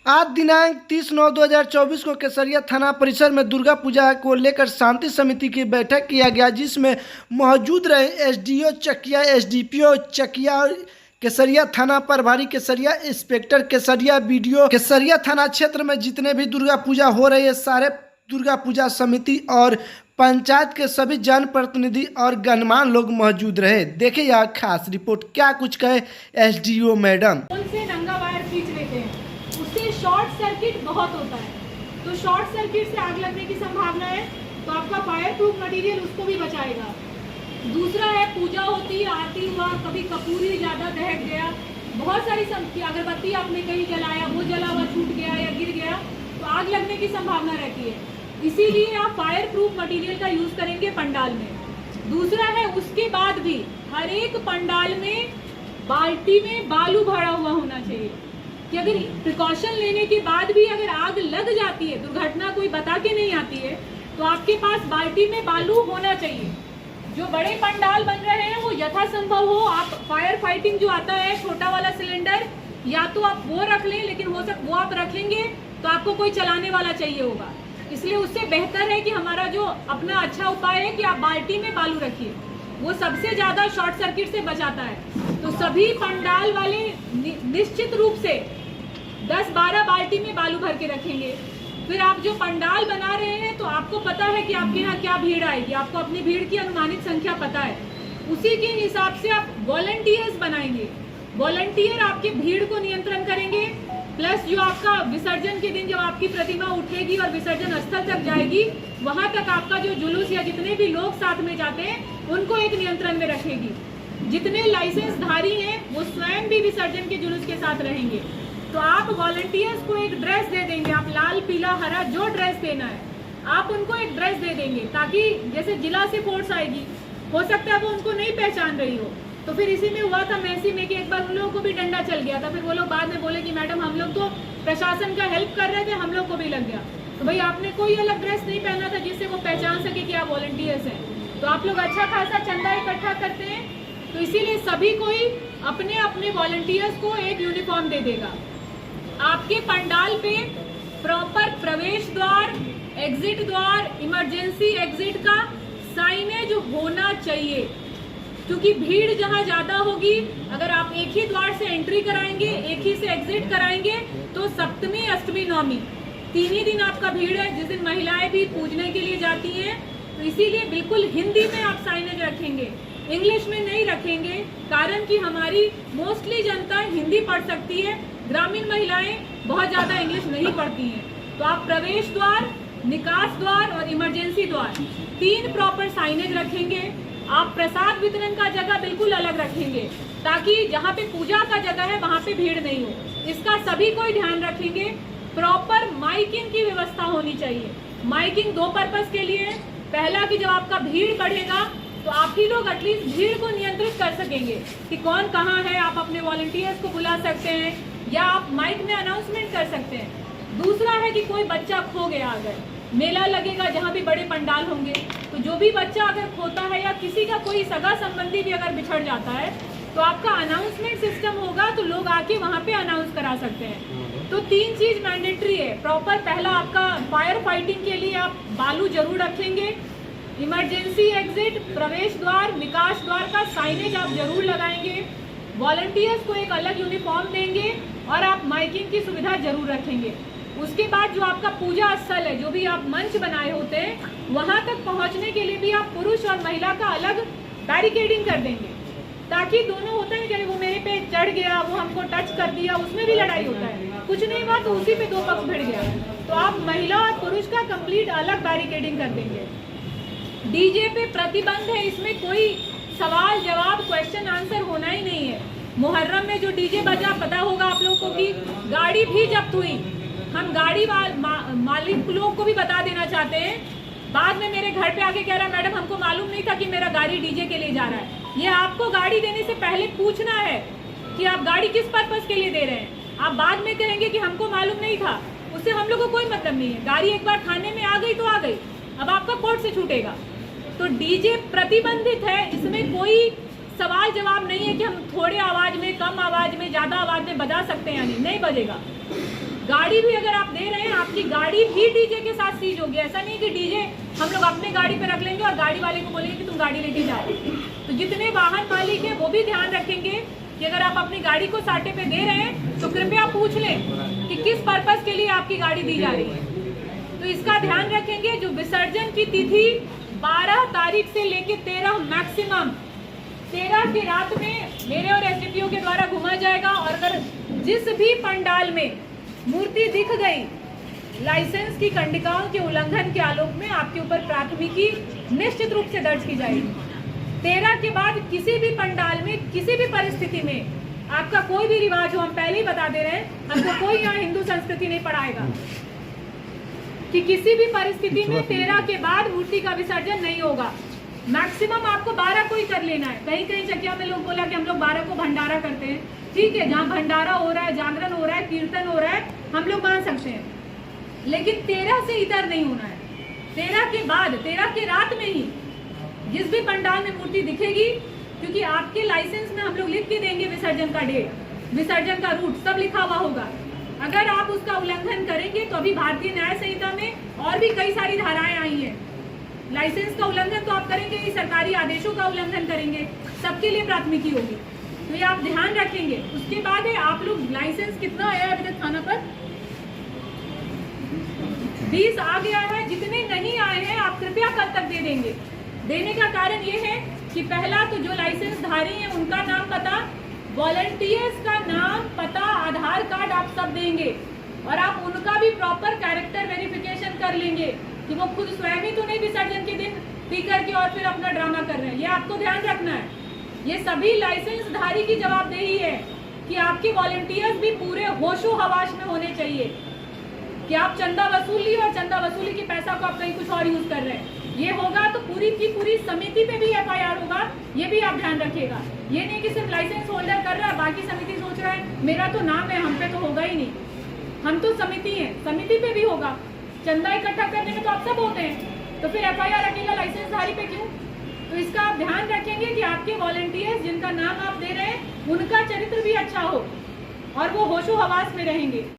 आज दिनांक 30/9/2024 को केसरिया थाना परिसर में दुर्गा पूजा को लेकर शांति समिति की बैठक किया गया, जिसमें मौजूद रहे एसडीओ चकिया, एसडीपीओ चकिया, केसरिया थाना प्रभारी केसरिया, इंस्पेक्टर केसरिया, बीडीओ केसरिया थाना क्षेत्र में जितने भी दुर्गा पूजा हो रही है सारे दुर्गा पूजा समिति और पंचायत के सभी जनप्रतिनिधि और गणमान्य लोग मौजूद रहे। देखिए यह खास रिपोर्ट, क्या कुछ कहे एसडीओ मैडम। से नंगा वायर खींच लेते हैं, उससे शॉर्ट सर्किट बहुत होता है, तो शॉर्ट सर्किट से आग लगने की संभावना है, तो आपका फायर प्रूफ मटेरियल उसको भी बचाएगा। दूसरा है, पूजा होती आरती हुआ, कभी कपूर ही ज़्यादा दहक गया, बहुत सारी अगरबत्ती आपने कहीं जलाया, वो जला हुआ छूट गया या गिर गया, तो आग लगने की संभावना रहती है। इसीलिए आप फायर प्रूफ मटेरियल का यूज़ करेंगे पंडाल में। दूसरा है, उसके बाद भी हर एक पंडाल में बाल्टी में बालू भरा हुआ होना चाहिए कि अगर प्रिकॉशन लेने के बाद भी अगर आग लग जाती है, दुर्घटना कोई बता के नहीं आती है, तो आपके पास बाल्टी में बालू होना चाहिए। जो बड़े पंडाल बन रहे हैं वो यथासंभव हो, आप फायर फाइटिंग जो आता है छोटा वाला सिलेंडर, या तो आप वो रख लें, लेकिन वो आप रख लेंगे तो आपको कोई चलाने वाला चाहिए होगा, इसलिए उससे बेहतर है कि हमारा जो अपना अच्छा उपाय है कि आप बाल्टी में बालू रखिए, वो सबसे ज़्यादा शॉर्ट सर्किट से बचाता है। तो सभी पंडाल वाले निश्चित रूप से 10-12 बाल्टी में बालू भर के रखेंगे। फिर आप जो पंडाल बना रहे हैं तो आपको पता है कि आपके यहाँ क्या भीड़ आएगी, आपको अपनी भीड़ की अनुमानित संख्या पता है, उसी के हिसाब से आप वॉलंटियर्स बनाएंगे। वॉलंटियर आपके भीड़ को नियंत्रण करेंगे, प्लस जो आपका विसर्जन के दिन जब आपकी प्रतिमा उठेगी और विसर्जन स्थल तक जाएगी, वहां तक आपका जो जुलूस या जितने भी लोग साथ में जाते हैं उनको एक नियंत्रण में रखेगी। जितने लाइसेंस धारी हैं वो स्वयं भी विसर्जन के जुलूस के साथ रहेंगे। तो आप वॉलंटियर्स को एक ड्रेस दे देंगे, आप लाल पीला हरा जो ड्रेस देना है आप उनको एक ड्रेस दे देंगे, ताकि जैसे जिला से फोर्स आएगी, हो सकता है वो उनको नहीं पहचान रही हो। तो फिर इसी में हुआ था मैसी में कि एक बार उन लोगों को भी डंडा चल गया था, फिर वो लोग बाद में बोले कि मैडम हम लोग तो प्रशासन का हेल्प कर रहे थे, हम लोग को भी लग गया। तो भाई आपने कोई अलग ड्रेस नहीं पहना था जिससे वो पहचान सके कि आप वॉलंटियर्स हैं। तो आप लोग अच्छा खासा चंदा इकट्ठा करते हैं, तो इसीलिए सभी कोई अपने अपने वॉलंटियर्स को एक यूनिफॉर्म दे देगा। आपके पंडाल पे प्रॉपर प्रवेश द्वार, एग्जिट द्वार, इमरजेंसी एग्जिट का साइनेज होना चाहिए, क्योंकि भीड़ जहाँ ज़्यादा होगी, अगर आप एक ही द्वार से एंट्री कराएंगे, एक ही से एग्जिट कराएंगे, तो सप्तमी अष्टमी नवमी 3 ही दिन आपका भीड़ है, जिस दिन महिलाएं भी पूजने के लिए जाती हैं। तो इसीलिए बिल्कुल हिंदी में आप साइनेज रखेंगे, इंग्लिश में नहीं रखेंगे, कारण कि हमारी मोस्टली जनता हिंदी पढ़ सकती है, ग्रामीण महिलाएं बहुत ज़्यादा इंग्लिश नहीं पढ़ती हैं। तो आप प्रवेश द्वार, निकास द्वार और इमरजेंसी द्वार 3 प्रॉपर साइनेज रखेंगे। आप प्रसाद वितरण का जगह बिल्कुल अलग रखेंगे, ताकि जहाँ पे पूजा का जगह है वहाँ पे भीड़ नहीं हो, इसका सभी कोई ध्यान रखेंगे। प्रॉपर माइकिंग की व्यवस्था होनी चाहिए। माइकिंग 2 पर्पस के लिए है। पहला कि जब आपका भीड़ बढ़ेगा तो आप ही लोग एटलीस्ट भीड़ को नियंत्रित कर सकेंगे कि कौन कहाँ है, आप अपने वॉलंटियर्स को बुला सकते हैं या आप माइक में अनाउंसमेंट कर सकते हैं। दूसरा है कि कोई बच्चा खो गया, अगर मेला लगेगा जहाँ भी बड़े पंडाल होंगे, तो जो भी बच्चा अगर खोता है या किसी का कोई सगा संबंधी भी अगर बिछड़ जाता है, तो आपका अनाउंसमेंट सिस्टम होगा, तो लोग आके वहाँ पे अनाउंस करा सकते हैं। तो 3 चीज मैंडेटरी है। प्रॉपर पहला आपका फायर फाइटिंग के लिए आप बालू जरूर रखेंगे, इमरजेंसी एग्जिट, प्रवेश द्वार, निकास द्वार का साइनेज आप जरूर लगाएंगे, वॉलंटियर्स को एक अलग यूनिफॉर्म देंगे और आप माइकिंग की सुविधा जरूर रखेंगे। उसके बाद जो आपका पूजा स्थल है, जो भी आप मंच बनाए होते हैं, वहां तक पहुंचने के लिए भी आप पुरुष और महिला का अलग बैरिकेडिंग कर देंगे, ताकि दोनों होता है कि वो मेरे पे चढ़ गया, वो हमको टच कर दिया, उसमें भी लड़ाई होता है, कुछ नहीं हुआ तो उसी पे 2 पक्ष भिड़ गया। तो आप महिला और पुरुष का कंप्लीट अलग बैरिकेडिंग कर देंगे। डीजे पे प्रतिबंध है, इसमें कोई सवाल जवाब क्वेश्चन आंसर होना ही नहीं है। मुहर्रम में जो डीजे बजा, पता होगा आप लोगों को कि गाड़ी भी जब्त हुई। हम गाड़ी मालिक लोग को भी बता देना चाहते हैं, बाद में मेरे घर पे आके कह रहा है मैडम हमको मालूम नहीं था कि मेरा गाड़ी डीजे के लिए जा रहा है। ये आपको गाड़ी देने से पहले पूछना है कि आप गाड़ी किस पर्पस के लिए दे रहे हैं। आप बाद में कहेंगे कि हमको मालूम नहीं था, उससे हम लोग को कोई मतलब नहीं है। गाड़ी एक बार खाने में आ गई तो आ गई, अब आपका कोर्ट से छूटेगा। तो डीजे प्रतिबंधित है, इसमें कोई सवाल जवाब नहीं है कि हम थोड़े आवाज में, कम आवाज में, ज्यादा आवाज में बजा सकते हैं या नहीं बजेगा। गाड़ी भी अगर आप दे रहे हैं, आपकी गाड़ी भी डीजे के साथ सीज होगी। ऐसा नहीं कि डीजे हम लोग अपने गाड़ी पे रख लेंगे और गाड़ी वाले को बोलेंगे कि तुम गाड़ी लेके जाओ। तो जितने वाहन मालिक हैं वो भी ध्यान रखेंगे कि अगर आप अपनी गाड़ी को साटे पे दे रहे हैं तो कृपया पूछ लें कि किस पर्पस के लिए आपकी गाड़ी दी जा रही है। तो इसका ध्यान रखेंगे। जो विसर्जन की तिथि 12 तारीख से लेके 13 मैक्सिमम 13 की रात में मेरे और एसडीपीओ के द्वारा घुमा जाएगा। और अगर जिस भी पंडाल में मूर्ति दिख गई, लाइसेंस की कंडिकाओं के उल्लंघन के आलोक में आपके ऊपर प्राथमिकी निश्चित रूप से दर्ज की जाएगी। 13 के बाद किसी भी पंडाल में किसी भी परिस्थिति में आपका कोई भी रिवाज हो, हम पहले ही बता दे रहे हैं, हमको कोई यहाँ हिंदू संस्कृति नहीं पढ़ाएगा कि किसी भी परिस्थिति में 13 के बाद मूर्ति का विसर्जन नहीं होगा। मैक्सिमम आपको 12 को ही कर लेना है। कहीं कहीं चकिया में लोग बोला कि हम लोग 12 को भंडारा करते हैं। ठीक है, जहाँ भंडारा हो रहा है, जागरण हो रहा है, कीर्तन हो रहा है, हम लोग मान सकते हैं, लेकिन 13 से इतर नहीं होना है। 13 के बाद 13 की रात में ही जिस भी पंडाल में मूर्ति दिखेगी, क्योंकि आपके लाइसेंस में हम लोग लिख के देंगे विसर्जन का डेट, विसर्जन का रूट सब लिखा हुआ होगा। अगर आप उसका उल्लंघन करेंगे तो अभी भारतीय न्याय संहिता में और भी कई सारी धाराएं आई हैं। लाइसेंस का उल्लंघन तो आप करेंगे ही, सरकारी आदेशों का उल्लंघन करेंगे, सबके लिए प्राथमिकी होगी। तो ये आप ध्यान रखेंगे। उसके बाद है आप लोग लाइसेंस कितना आया है अभी तक थाना पर? 20 आ गया है। जितने नहीं आए हैं आप कृपया कल तक दे देंगे। देने का कारण ये है कि पहला तो जो लाइसेंस धारी है उनका नाम पता, वॉलंटियर्स का नाम पता, आधार कार्ड आप सब देंगे और आप उनका भी प्रॉपर कैरेक्टर वेरिफिकेशन कर लेंगे कि वो खुद स्वयं ही तो नहीं विसर्जन के दिन पी करके और फिर अपना ड्रामा कर रहे हैं। ये आपको ध्यान रखना है। ये सभी लाइसेंस धारी की जवाबदेही है कि आपके वॉलंटियर्स भी पूरे होशो हवास में होने चाहिए कि आप चंदा वसूली और चंदा वसूली के पैसा को आप कहीं कुछ और यूज कर रहे हैं। ये होगा तो पूरी की पूरी समिति पे भी एफआईआर होगा। ये भी आप ध्यान रखिएगा। ये नहीं कि सिर्फ लाइसेंस होल्डर कर रहा है, बाकी समिति सोच रहा है मेरा तो नाम है, हम पे तो होगा ही नहीं। हम तो समिति हैं, समिति पे भी होगा। चंदा इकट्ठा करने में तो आप सब होते हैं, तो फिर एफआईआर अकेला लाइसेंस धारी पे क्यों? तो इसका आप ध्यान रखेंगे कि आपके वॉलंटियर्स जिनका नाम आप दे रहे हैं उनका चरित्र भी अच्छा हो और वो होशो हवास में रहेंगे।